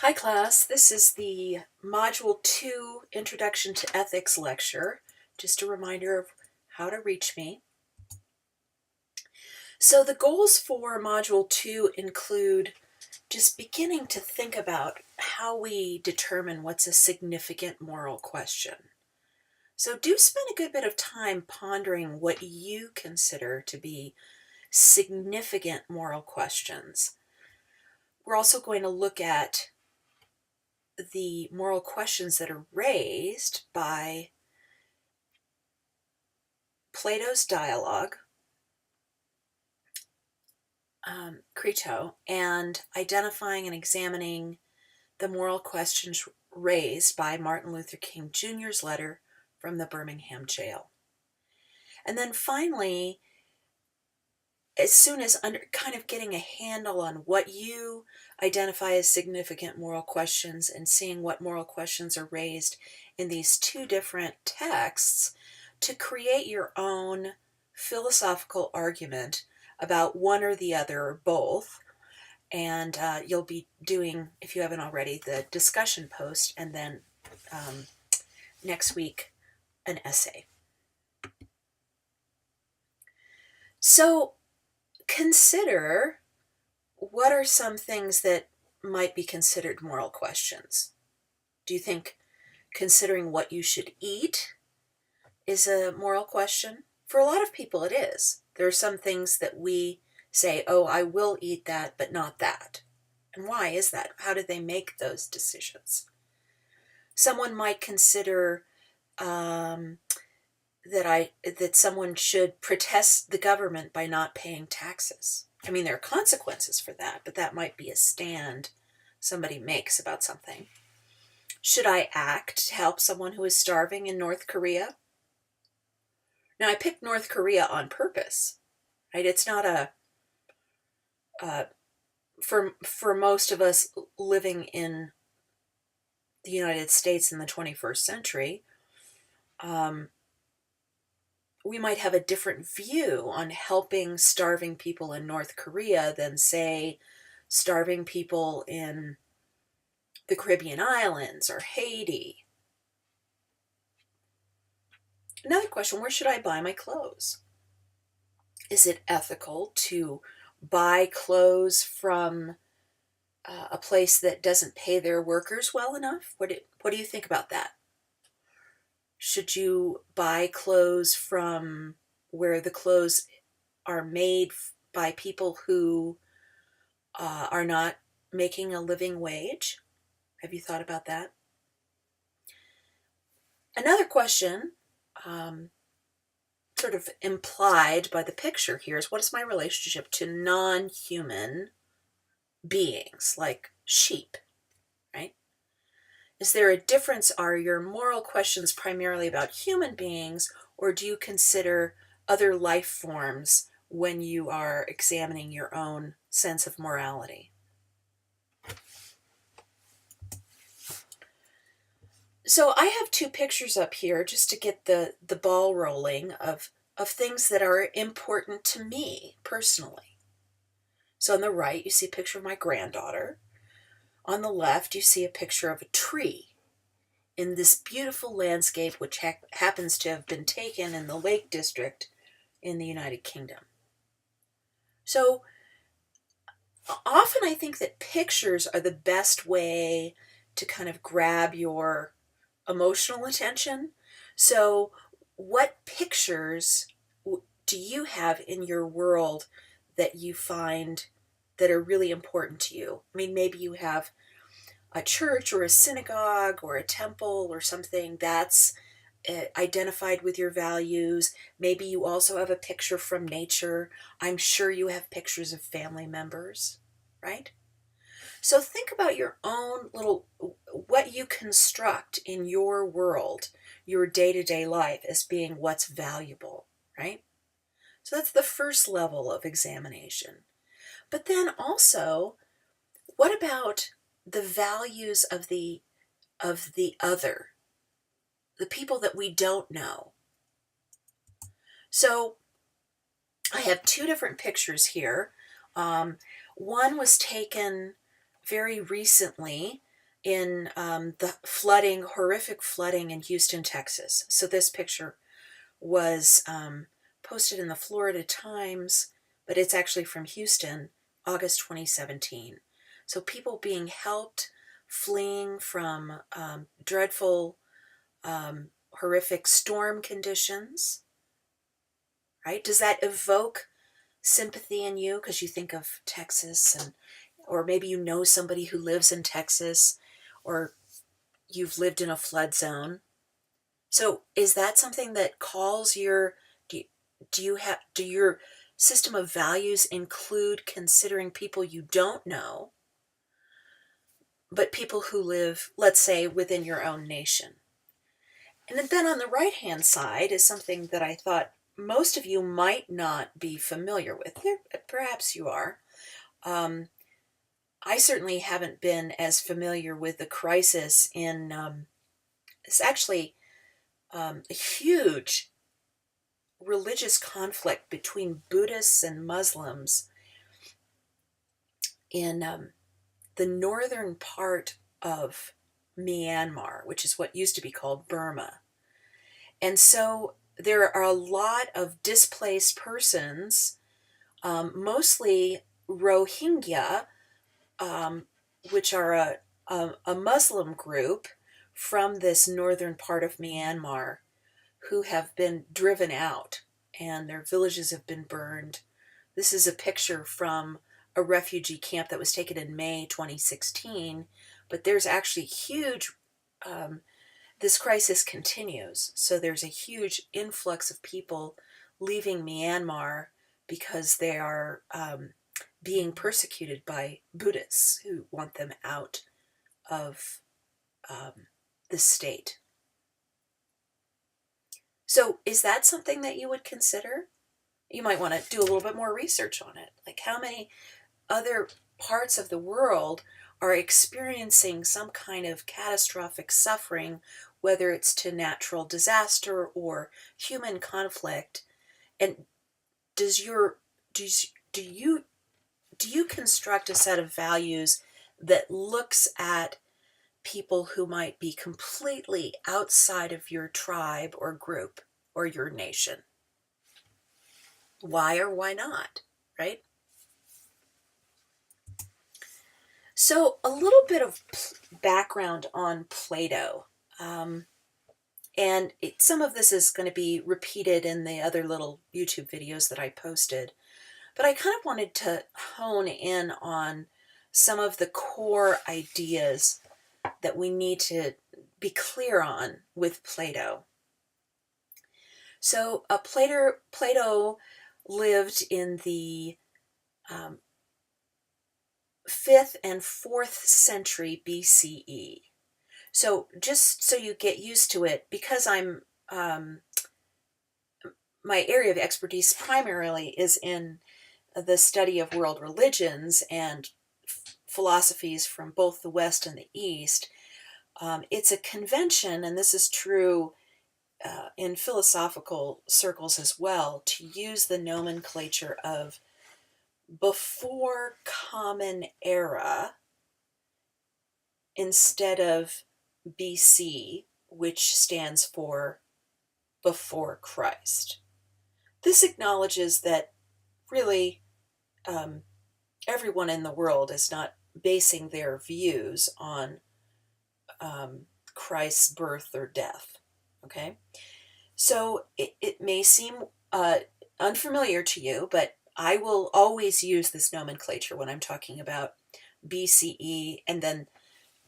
Hi class, this is the Module 2 Introduction to Ethics lecture. Just a reminder of how to reach me. So the goals for Module 2 include just beginning to think about how we determine what's a significant moral question. So do spend a good bit of time pondering what you consider to be significant moral questions. We're also going to look at the moral questions that are raised by Plato's dialogue, Crito, and identifying and examining the moral questions raised by Martin Luther King Jr.'s letter from the Birmingham jail. And then finally, as soon as kind of getting a handle on what you identify as significant moral questions and seeing what moral questions are raised in these two different texts, to create your own philosophical argument about one or the other or both. And you'll be doing, if you haven't already, the discussion post, and then next week an essay. So consider what are some things that might be considered moral questions. Do you think considering what you should eat is a moral question? For a lot of people it is. There are some things that we say, oh, I will eat that, but not that. And why is that? How do they make those decisions? Someone might consider that someone should protest the government by not paying taxes. I mean, there are consequences for that, but that might be a stand somebody makes about something. Should I act to help someone who is starving in North Korea? Now, I picked North Korea on purpose, right? It's not for most of us living in the United States in the 21st century, we might have a different view on helping starving people in North Korea than, say, starving people in the Caribbean islands or Haiti. Another question, where should I buy my clothes? Is it ethical to buy clothes from a place that doesn't pay their workers well enough? What do you think about that? Should you buy clothes from where the clothes are made by people who are not making a living wage? Have you thought about that? Another question, sort of implied by the picture here, is what is my relationship to non-human beings like sheep, right? Is there a difference? Are your moral questions primarily about human beings, or do you consider other life forms when you are examining your own sense of morality? So I have two pictures up here just to get the ball rolling of things that are important to me personally. So on the right, you see a picture of my granddaughter. On the left, you see a picture of a tree in this beautiful landscape, which happens to have been taken in the Lake District in the United Kingdom. So often I think that pictures are the best way to kind of grab your emotional attention. So what pictures do you have in your world that you find that are really important to you? I mean, maybe you have a church or a synagogue or a temple or something that's identified with your values. Maybe you also have a picture from nature. I'm sure you have pictures of family members, right? So think about your own what you construct in your world, your day-to-day life, as being what's valuable, right? So that's the first level of examination. But then also, what about the values of the other, the people that we don't know? So I have two different pictures here. One was taken very recently in the flooding, horrific flooding in Houston, Texas. So this picture was posted in the Florida Times, but it's actually from Houston, August 2017. So people being helped, fleeing from dreadful, horrific storm conditions, right? Does that evoke sympathy in you because you think of Texas, and or maybe you know somebody who lives in Texas, or you've lived in a flood zone? So is that something that calls your, do your system of values include considering people you don't know, but people who live, let's say, within your own nation? And then on the right-hand side is something that I thought most of you might not be familiar with. Perhaps you are. I certainly haven't been as familiar with the crisis in, it's actually a huge religious conflict between Buddhists and Muslims in the northern part of Myanmar, which is what used to be called Burma. And so there are a lot of displaced persons, mostly Rohingya, which are a Muslim group from this northern part of Myanmar, who have been driven out and their villages have been burned. This is a picture from a refugee camp that was taken in May 2016, but there's actually huge, this crisis continues. So there's a huge influx of people leaving Myanmar because they are being persecuted by Buddhists who want them out of the state. So is that something that you would consider? You might want to do a little bit more research on it. Like, how many other parts of the world are experiencing some kind of catastrophic suffering, whether it's to natural disaster or human conflict? And do you construct a set of values that looks at people who might be completely outside of your tribe or group or your nation? Why or why not, right? So a little bit of background on Plato. And some of this is going to be repeated in the other little YouTube videos that I posted. But I kind of wanted to hone in on some of the core ideas that we need to be clear on with Plato. So Plato lived in the 5th and 4th century BCE. So just so you get used to it, because I'm my area of expertise primarily is in the study of world religions and philosophies from both the West and the East. It's a convention, and this is true in philosophical circles as well, to use the nomenclature of before Common Era instead of BC, which stands for before Christ. This acknowledges that really everyone in the world is not basing their views on Christ's birth or death. Okay? So it may seem unfamiliar to you, but I will always use this nomenclature when I'm talking about BCE, and then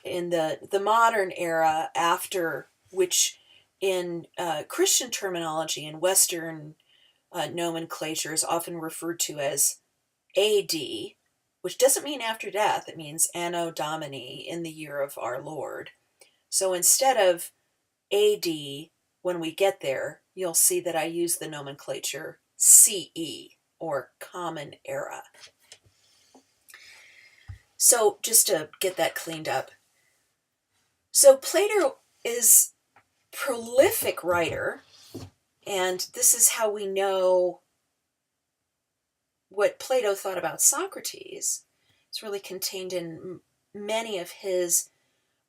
in the modern era after, which in Christian terminology and Western nomenclature is often referred to as AD, which doesn't mean after death. It means Anno Domini, in the year of our Lord. So instead of AD, when we get there, you'll see that I use the nomenclature CE, or Common Era. So just to get that cleaned up. So Plato is a prolific writer, and this is how we know what Plato thought about Socrates. It's really contained in many of his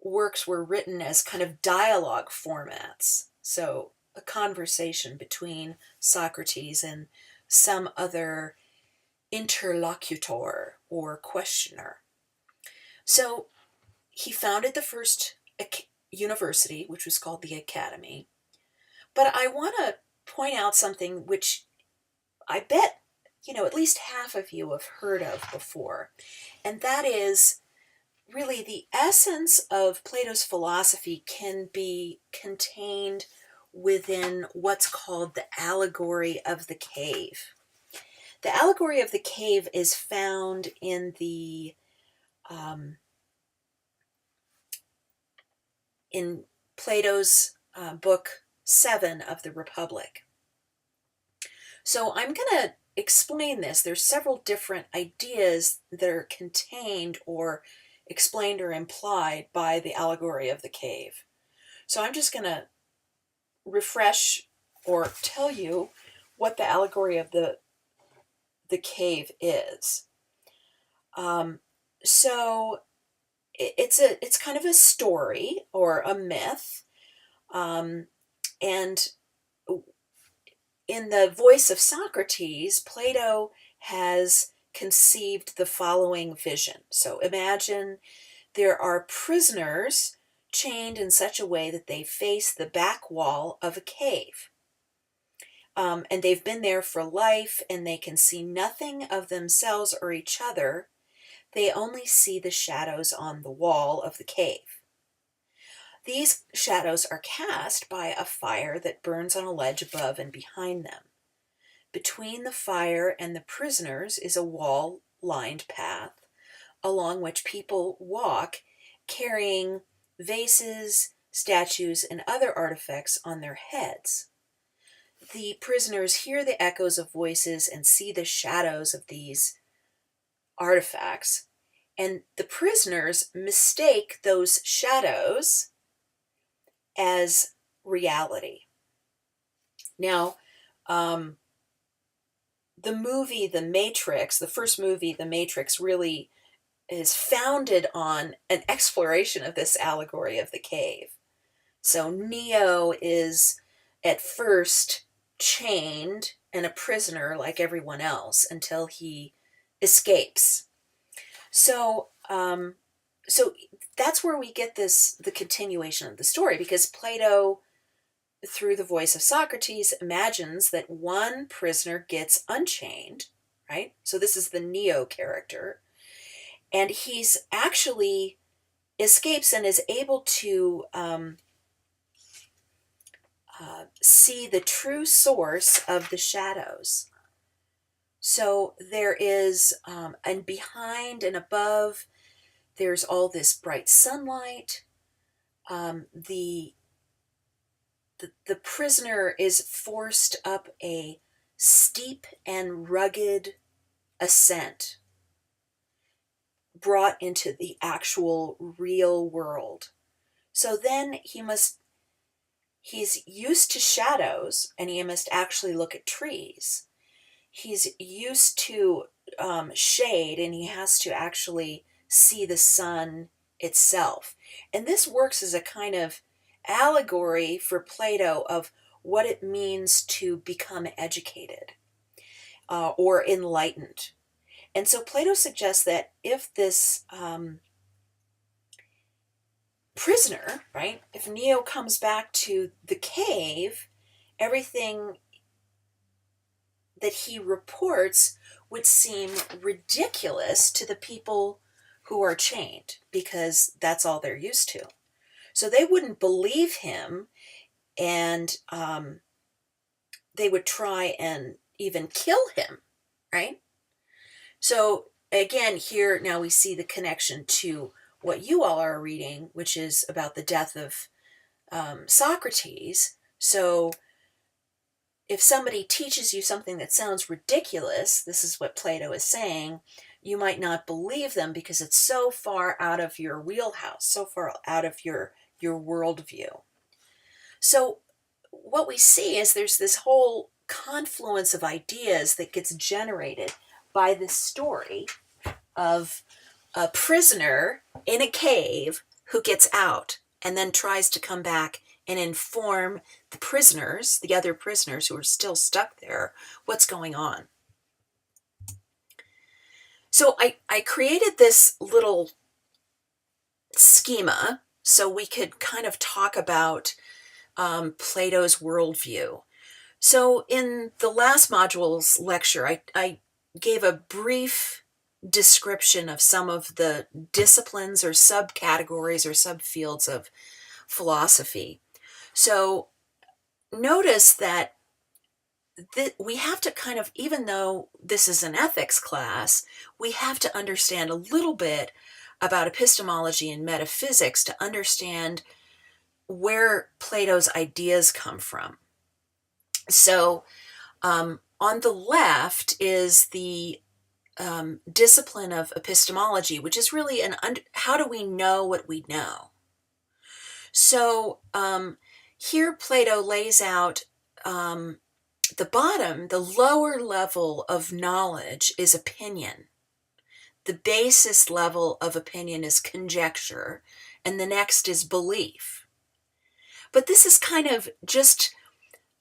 works were written as kind of dialogue formats. So a conversation between Socrates and some other interlocutor or questioner. So he founded the first university, which was called the Academy. But I want to point out something which I bet, at least half of you have heard of before. And that is really the essence of Plato's philosophy can be contained within what's called the allegory of the cave. The allegory of the cave is found in the in Plato's book 7 of the Republic. So I'm going to explain this. There's several different ideas that are contained or explained or implied by the allegory of the cave. So I'm just going to refresh or tell you what the allegory of the cave is. So it's kind of a story or a myth, and in the voice of Socrates, Plato has conceived the following vision. So imagine there are prisoners chained in such a way that they face the back wall of a cave. And they've been there for life, and they can see nothing of themselves or each other. They only see the shadows on the wall of the cave. These shadows are cast by a fire that burns on a ledge above and behind them. Between the fire and the prisoners is a wall-lined path along which people walk carrying vases, statues, and other artifacts on their heads. The prisoners hear the echoes of voices and see the shadows of these artifacts, and the prisoners mistake those shadows as reality. Now, the movie The Matrix, the first movie, The Matrix, really is founded on an exploration of this allegory of the cave. So Neo is at first chained and a prisoner like everyone else until he escapes. So that's where we get the continuation of the story, because Plato, through the voice of Socrates, imagines that one prisoner gets unchained, right? So this is the Neo character, and he's actually escapes and is able to see the true source of the shadows. So there is, and behind and above, there's all this bright sunlight. The prisoner is forced up a steep and rugged ascent, brought into the actual real world. So then he's used to shadows, and he must actually look at trees. He's used to shade, and he has to actually see the sun itself. And this works as a kind of allegory for Plato of what it means to become educated or enlightened. And so Plato suggests that if this prisoner, right, if Neo comes back to the cave, everything that he reports would seem ridiculous to the people who are chained, because that's all they're used to. So they wouldn't believe him, and they would try and even kill him, right? So again, here now we see the connection to what you all are reading, which is about the death of Socrates. So if somebody teaches you something that sounds ridiculous, this is what Plato is saying, you might not believe them because it's so far out of your wheelhouse, so far out of your worldview. So what we see is there's this whole confluence of ideas that gets generated by this story of a prisoner in a cave who gets out and then tries to come back and inform the prisoners, the other prisoners who are still stuck there, what's going on. So I created this little schema so we could kind of talk about Plato's worldview. So in the last module's lecture, I gave a brief description of some of the disciplines or subcategories or subfields of philosophy. So notice that we have to kind of, even though this is an ethics class, we have to understand a little bit about epistemology and metaphysics to understand where Plato's ideas come from. So on the left is the discipline of epistemology, which is really how do we know what we know? So here Plato lays out the bottom, the lower level of knowledge is opinion. The basis level of opinion is conjecture, and the next is belief. But this is kind of just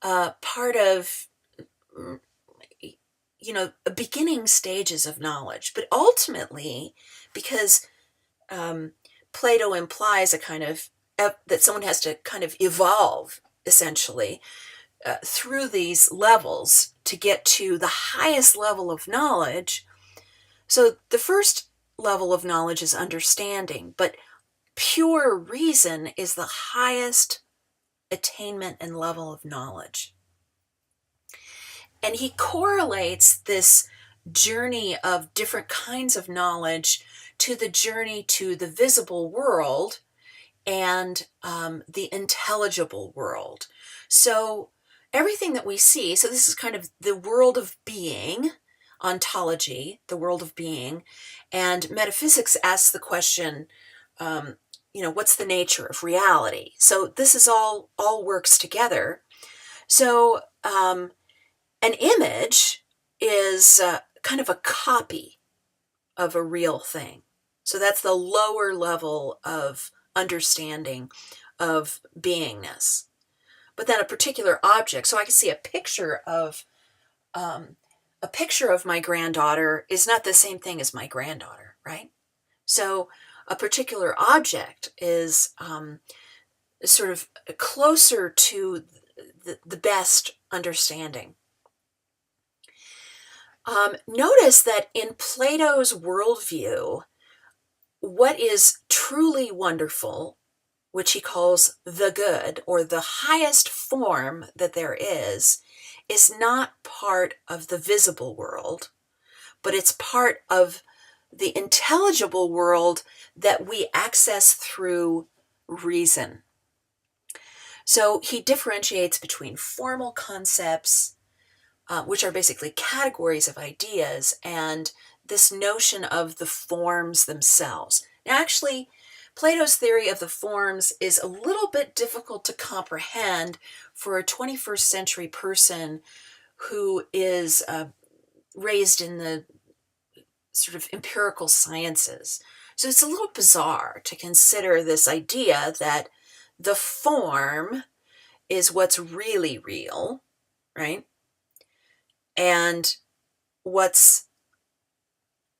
part of, beginning stages of knowledge. But ultimately, because Plato implies a kind of, that someone has to kind of evolve, essentially, through these levels to get to the highest level of knowledge. So the first level of knowledge is understanding, but pure reason is the highest attainment and level of knowledge. And he correlates this journey of different kinds of knowledge to the journey to the visible world and the intelligible world. So everything that we see, so this is kind of the world of being, ontology, the world of being, and metaphysics asks the question, what's the nature of reality? So this is all works together. So an image is kind of a copy of a real thing. So that's the lower level of understanding of beingness. But then a particular object, so I can see a picture of my granddaughter is not the same thing as my granddaughter, right? So a particular object is sort of closer to the best understanding. Notice that in Plato's worldview, what is truly wonderful, which he calls the good, or the highest form that there is not part of the visible world, but it's part of the intelligible world that we access through reason. So he differentiates between formal concepts, which are basically categories of ideas, and this notion of the forms themselves. Now, actually, Plato's theory of the forms is a little bit difficult to comprehend for a 21st century person who is raised in the sort of empirical sciences. So it's a little bizarre to consider this idea that the form is what's really real, right? And what's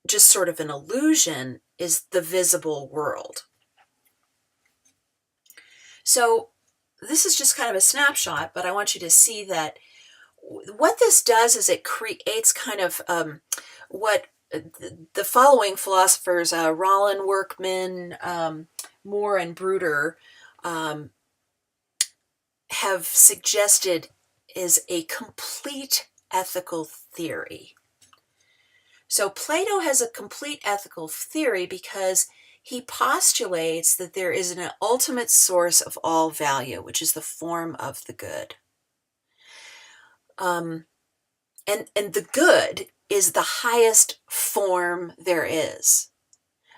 just sort of an illusion is the visible world. So this is just kind of a snapshot, but I want you to see that what this does is it creates kind of what the following philosophers, Rollin, Workman, Moore, and Bruder, have suggested is a complete ethical theory. So Plato has a complete ethical theory because he postulates that there is an ultimate source of all value, which is the form of the good. And the good is the highest form there is.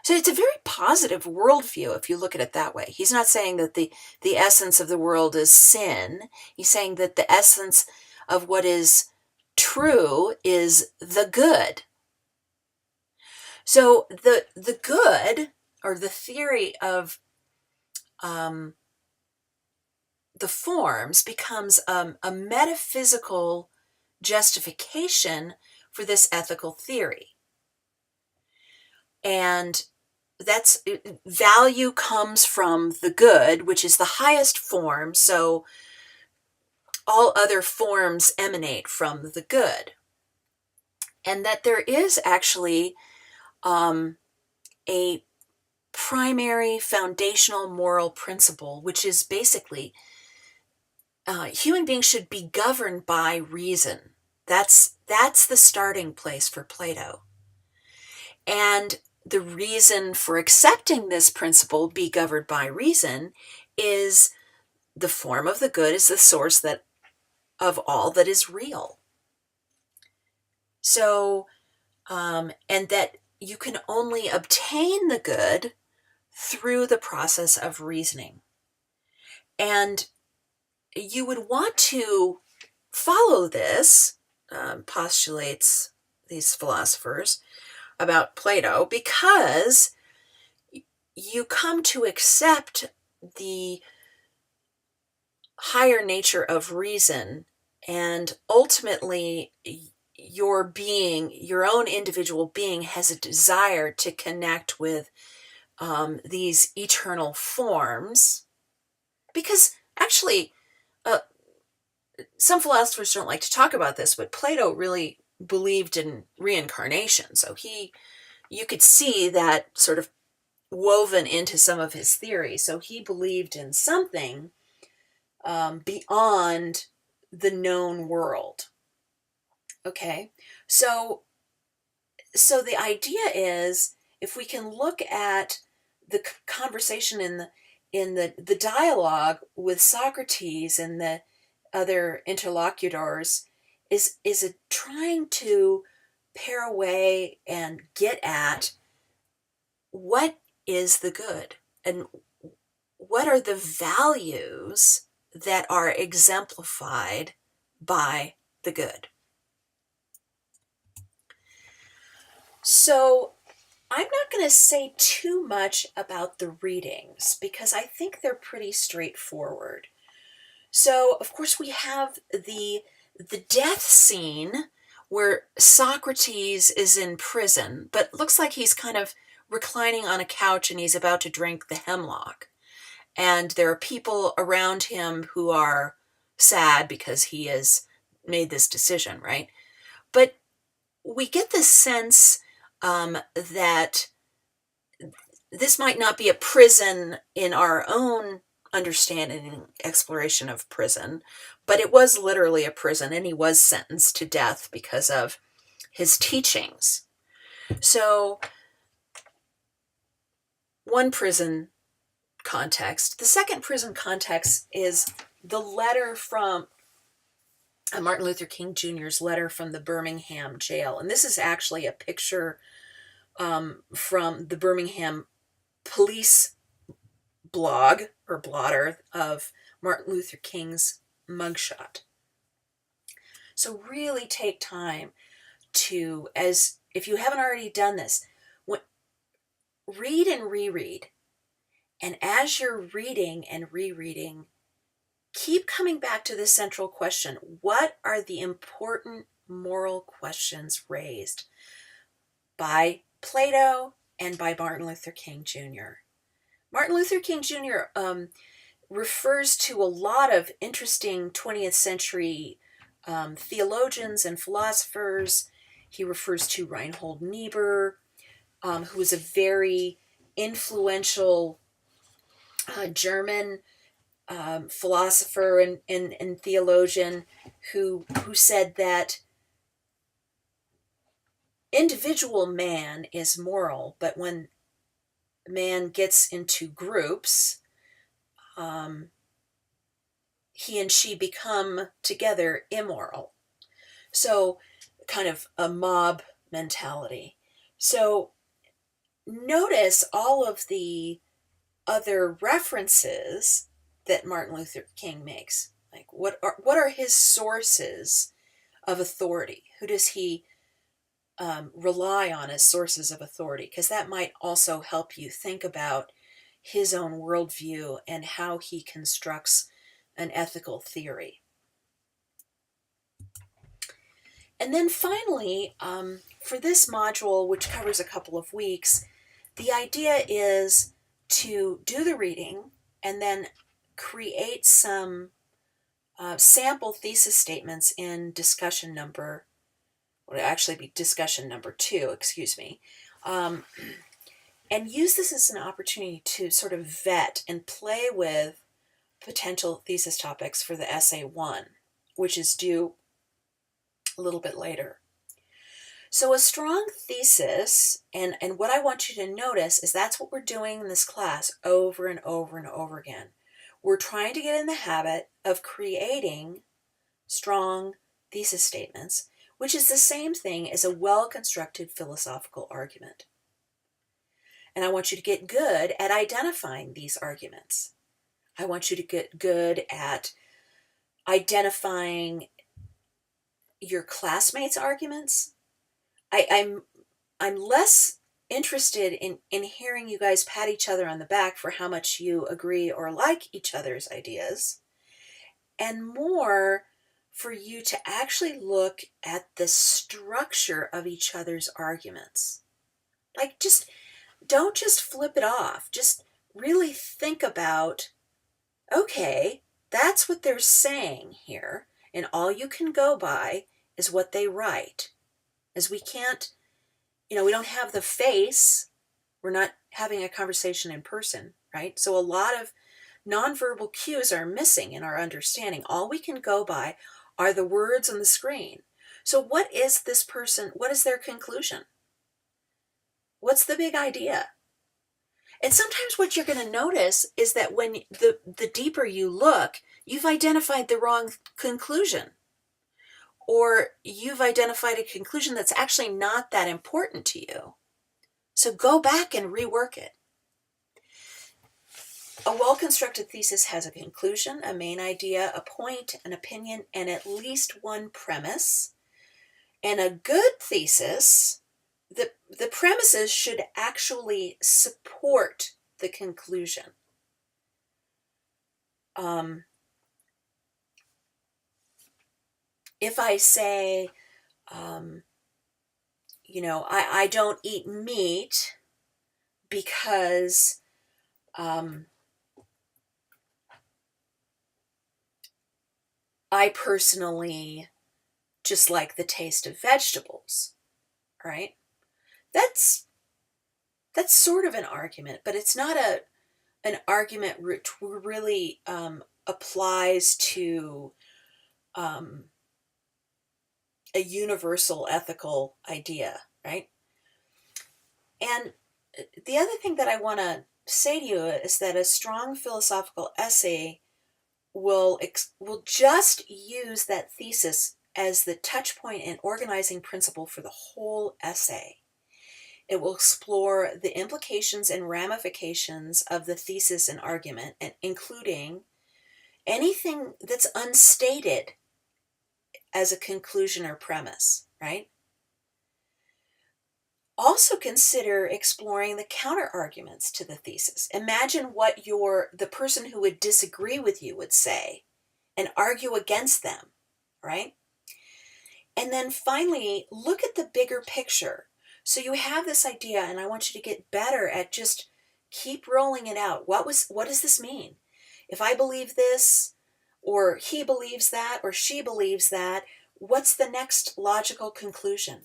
So it's a very positive worldview if you look at it that way. He's not saying that the essence of the world is sin. He's saying that the essence of what is true is the good. So the good, or the theory of the forms becomes a metaphysical justification for this ethical theory. And that's value comes from the good, which is the highest form. So all other forms emanate from the good. And that there is actually a primary foundational moral principle, which is basically human beings should be governed by reason. That's the starting place for Plato. And the reason for accepting this principle, be governed by reason, is the form of the good is the source of all that is real. So, and that you can only obtain the good through the process of reasoning. And you would want to follow this, postulates these philosophers about Plato, because you come to accept the higher nature of reason, and ultimately your being, your own individual being, has a desire to connect with these eternal forms. Because actually, some philosophers don't like to talk about this, but Plato really believed in reincarnation. So you could see that sort of woven into some of his theories. So he believed in something beyond the known world. Okay, so the idea is, if we can look at the conversation in the dialogue with Socrates and the other interlocutors, is it trying to pare away and get at what is the good and what are the values that are exemplified by the good. So I'm not going to say too much about the readings because I think they're pretty straightforward. So, of course, we have the death scene where Socrates is in prison, but looks like he's kind of reclining on a couch and he's about to drink the hemlock. And there are people around him who are sad because he has made this decision, right? But we get the sense that this might not be a prison in our own understanding and exploration of prison, but it was literally a prison, and he was sentenced to death because of his teachings. So, one prison context. The second prison context is the letter from Martin Luther King Jr.'s letter from the Birmingham jail. And this is actually a picture from the Birmingham police blog or blotter of Martin Luther King's mugshot. So really take time to, as if you haven't already done this, read and reread. And as you're reading and rereading, keep coming back to this central question. What are the important moral questions raised by Plato and by Martin Luther King Jr.? Martin Luther King Jr. Refers to a lot of interesting 20th century theologians and philosophers. He refers to Reinhold Niebuhr, who was a very influential German philosopher and theologian who said that individual man is moral, but when man gets into groups, he and she become together immoral. So kind of a mob mentality. So notice all of the other references that Martin Luther King makes. Like what are his sources of authority? Who does he rely on as sources of authority? Because that might also help you think about his own worldview and how he constructs an ethical theory. And then finally, for this module, which covers a couple of weeks, the idea is to do the reading and then create some sample thesis statements in discussion number, would actually be discussion number 2, excuse me, and use this as an opportunity to sort of vet and play with potential thesis topics for the essay 1, which is due a little bit later. So a strong thesis, and what I want you to notice is that's what we're doing in this class over and over and over again. We're trying to get in the habit of creating strong thesis statements, which is the same thing as a well-constructed philosophical argument. And I want you to get good at identifying these arguments. I want you to get good at identifying your classmates' arguments. I'm less interested in hearing you guys pat each other on the back for how much you agree or like each other's ideas, and more for you to actually look at the structure of each other's arguments. Like, don't just flip it off. Just really think about, okay, that's what they're saying here, and all you can go by is what they write. As we can't, we don't have the face. We're not having a conversation in person, right? So a lot of nonverbal cues are missing in our understanding. All we can go by are the words on the screen. So what is their conclusion? What's the big idea? And sometimes what you're going to notice is that when the deeper you look, you've identified the wrong conclusion. Or you've identified a conclusion that's actually not that important to you. So go back and rework it. A well-constructed thesis has a conclusion, a main idea, a point, an opinion, and at least one premise. And a good thesis, the premises should actually support the conclusion. If I say, I don't eat meat because I personally just like the taste of vegetables, right? That's sort of an argument, but it's not an argument which really applies to a universal ethical idea, right? And the other thing that I want to say to you is that a strong philosophical essay will just use that thesis as the touch point and organizing principle for the whole essay. It will explore the implications and ramifications of the thesis and argument, and including anything that's unstated as a conclusion or premise, right? Also consider exploring the counter arguments to the thesis. Imagine what the person who would disagree with you would say and argue against them, right? And then finally, look at the bigger picture. So you have this idea, and I want you to get better at just keep rolling it out. What does this mean? If I believe this, or he believes that, or she believes that, what's the next logical conclusion?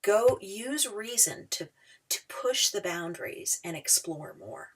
Go use reason to push the boundaries and explore more.